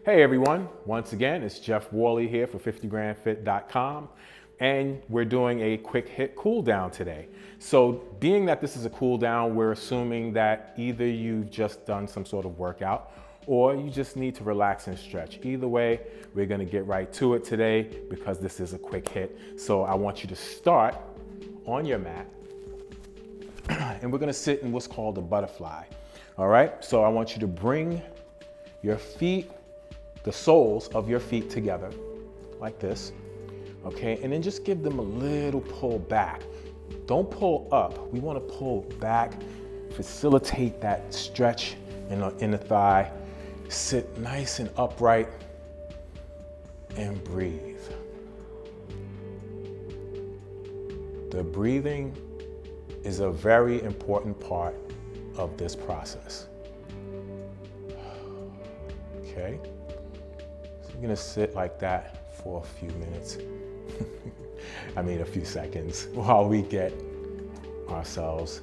Hey everyone, once again, it's Jeff Warley here for 50grandfit.com, and we're doing a quick hit cool down today. So being that this is a cool down, we're assuming that either you've just done some sort of workout or you just need to relax and stretch. Either way, we're gonna get right to it today because this is a quick hit. So I want you to start on your mat and we're gonna sit in what's called a butterfly. All right, so I want you to bring your feet, the soles of your feet together like this, okay? And then just give them a little pull back. Don't pull up, we wanna pull back, facilitate that stretch in the thigh. Sit nice and upright and breathe. The breathing is a very important part of this process. Okay, so you're gonna sit like that for a few minutes. a few seconds while we get ourselves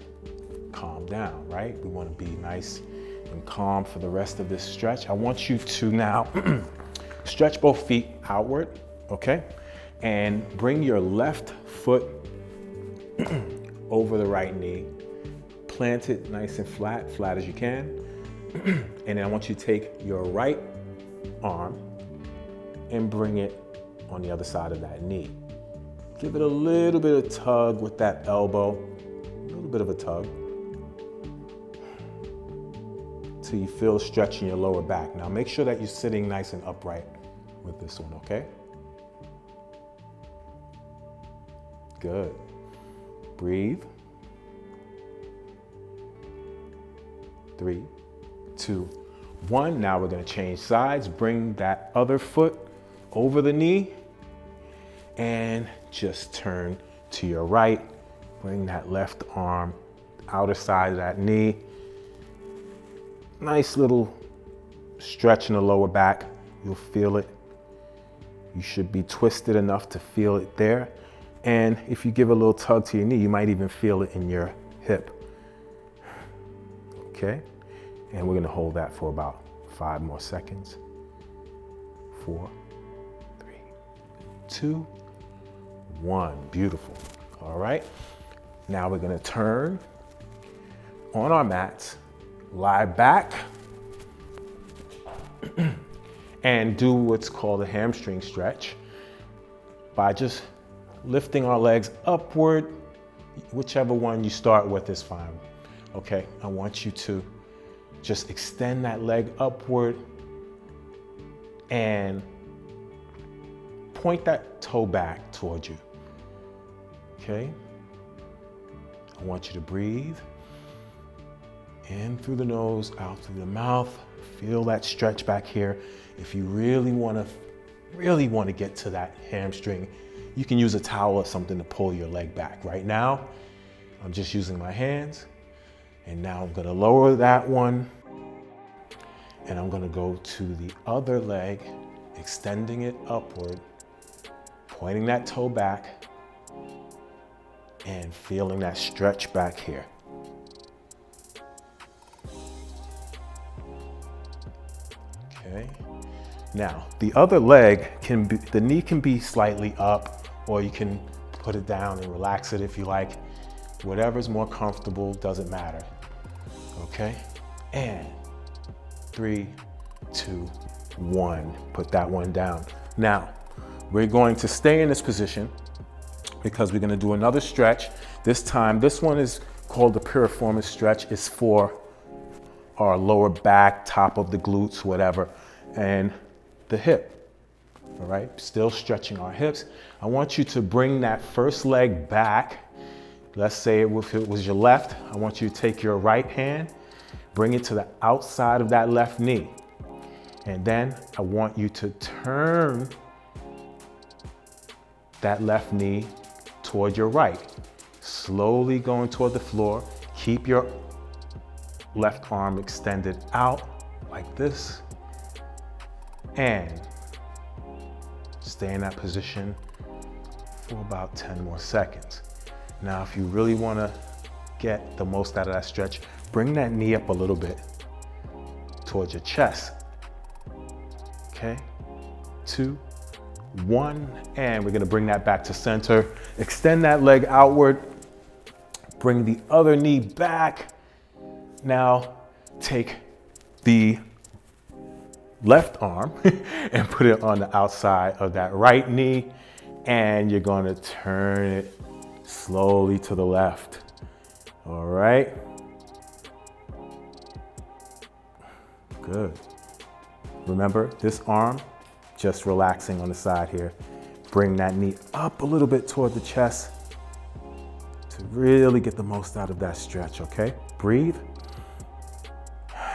calmed down, right? We wanna be nice and calm for the rest of this stretch. I want you to now stretch both feet outward, okay? And bring your left foot over the right knee. Plant it nice and flat as you can. And then I want you to take your right arm and bring it on the other side of that knee. Give it a little bit of tug with that elbow, a little bit of a tug, till you feel a stretch in your lower back. Now make sure that you're sitting nice and upright with this one, okay? Good. Breathe. 3, 2, 1. Now we're gonna change sides. Bring that other foot over the knee and just turn to your right. Bring that left arm outer side of that knee. Nice little stretch in the lower back. You'll feel it. You should be twisted enough to feel it there. And if you give a little tug to your knee, you might even feel it in your hip. Okay, and we're gonna hold that for about 5 more seconds. 4, 3, 2, 1. Beautiful. All right, now we're gonna turn on our mats, lie back, and do what's called a hamstring stretch by just lifting our legs upward. Whichever one you start with is fine. Okay, I want you to just extend that leg upward and point that toe back towards you. Okay, I want you to breathe in through the nose, out through the mouth. Feel that stretch back here. If you really want to get to that hamstring, you can use a towel or something to pull your leg back. Right now, I'm just using my hands. And now I'm gonna lower that one and I'm gonna go to the other leg, extending it upward, pointing that toe back and feeling that stretch back here. Okay. Now, the other leg the knee can be slightly up, or you can put it down and relax it if you like. Whatever's more comfortable, doesn't matter. Okay, and 3, 2, 1. Put that one down. Now, we're going to stay in this position because we're gonna do another stretch. This time, this one is called the piriformis stretch. It's for our lower back, top of the glutes, whatever, and the hip. All right, still stretching our hips. I want you to bring that first leg back. Let's say if it was your left, I want you to take your right hand, bring it to the outside of that left knee. And then I want you to turn that left knee toward your right. Slowly going toward the floor. Keep your left arm extended out like this. And stay in that position for about 10 more seconds. Now, if you really want to get the most out of that stretch, bring that knee up a little bit towards your chest. Okay, 2, 1, and we're gonna bring that back to center. Extend that leg outward. Bring the other knee back. Now take the left arm and put it on the outside of that right knee, and you're gonna turn it slowly to the left. All right. Good. Remember, this arm, just relaxing on the side here. Bring that knee up a little bit toward the chest to really get the most out of that stretch, okay? Breathe.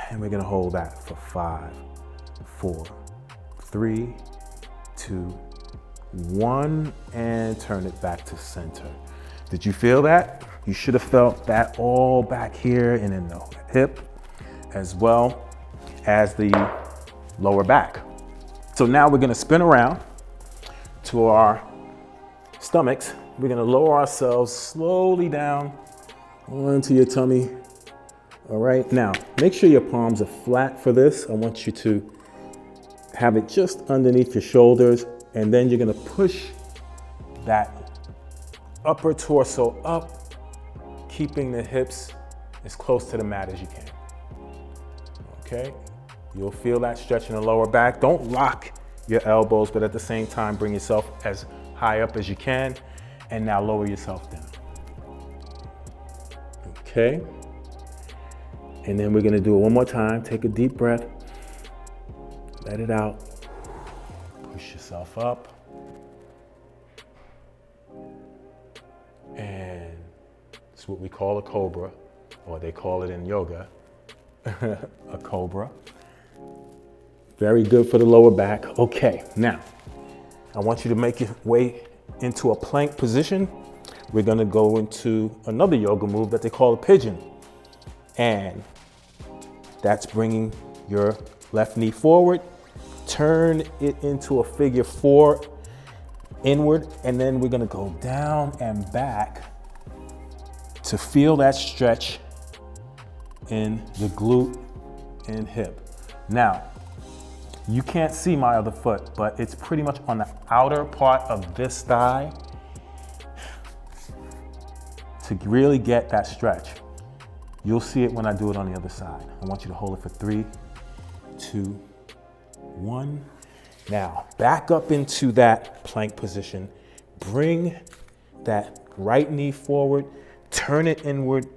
And we're gonna hold that for 5, 4, 3, 2, 1, and turn it back to center. Did you feel that? You should have felt that all back here and in the hip, as well as the lower back. So now we're gonna spin around to our stomachs. We're gonna lower ourselves slowly down onto your tummy. All right, now make sure your palms are flat for this. I want you to have it just underneath your shoulders, and then you're gonna push that upper torso up, keeping the hips as close to the mat as you can. Okay, you'll feel that stretch in the lower back. Don't lock your elbows, but at the same time, bring yourself as high up as you can, and now lower yourself down. Okay, and then we're gonna do it one more time. Take a deep breath, let it out, push yourself up, and it's what we call a cobra, or they call it in yoga, a cobra. Very good for the lower back. Okay, now, I want you to make your way into a plank position. We're gonna go into another yoga move that they call a pigeon. And that's bringing your left knee forward, turn it into a figure 4 inward, and then we're gonna go down and back to feel that stretch in the glute and hip. Now, you can't see my other foot, but it's pretty much on the outer part of this thigh to really get that stretch. You'll see it when I do it on the other side. I want you to hold it for 3, 2, 1. Now, back up into that plank position. Bring that right knee forward, turn it inward,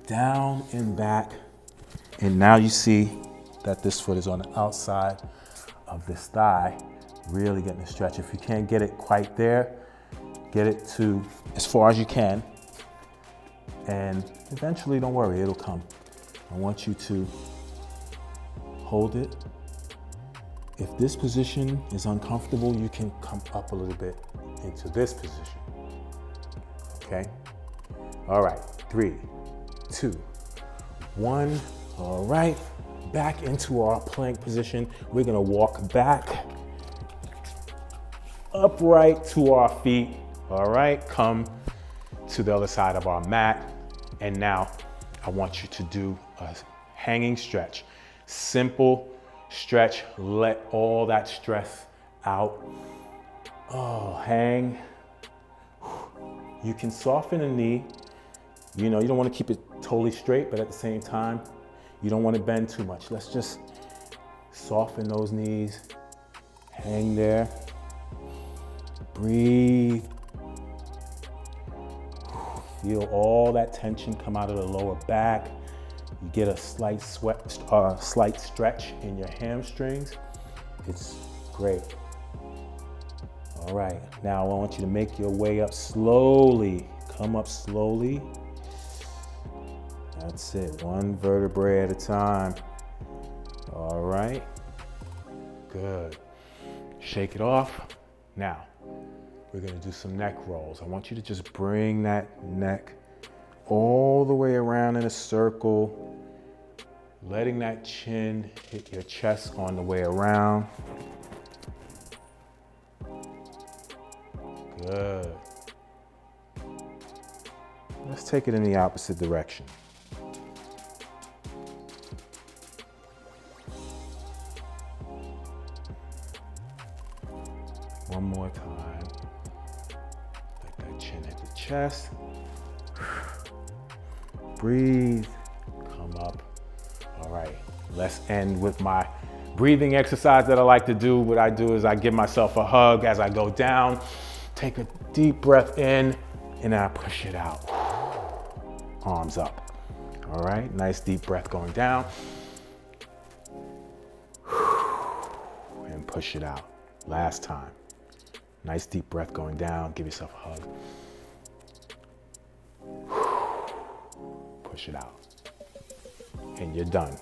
down and back. And now you see that this foot is on the outside of this thigh, really getting the stretch. If you can't get it quite there, get it to as far as you can. And eventually, don't worry, it'll come. I want you to hold it. If this position is uncomfortable, you can come up a little bit into this position. Okay? All right, 3, 2, 1. All right, back into our plank position. We're gonna walk back, upright to our feet. All right, come to the other side of our mat. And now I want you to do a hanging stretch. Simple stretch, let all that stress out. Oh, hang. You can soften the knee. You know, you don't want to keep it totally straight, but at the same time, you don't want to bend too much. Let's just soften those knees. Hang there. Breathe. Feel all that tension come out of the lower back. You get a slight stretch in your hamstrings. It's great. All right, now I want you to make your way up slowly. Come up slowly. That's it, one vertebrae at a time. All right, good. Shake it off. Now, we're gonna do some neck rolls. I want you to just bring that neck all the way around in a circle, letting that chin hit your chest on the way around. Good. Let's take it in the opposite direction. One more time. Let that chin hit the chest. Breathe, come up. All right, let's end with my breathing exercise that I like to do. What I do is I give myself a hug as I go down, take a deep breath in, and I push it out. Arms up. All right, nice deep breath going down. And push it out. Last time. Nice deep breath going down. Give yourself a hug. Push it out. And you're done.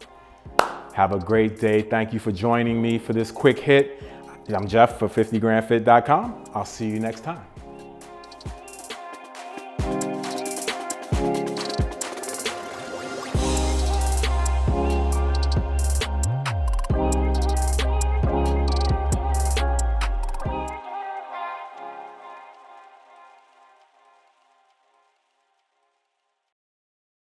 Have a great day. Thank you for joining me for this quick hit. I'm Jeff for 50grandfit.com. I'll see you next time.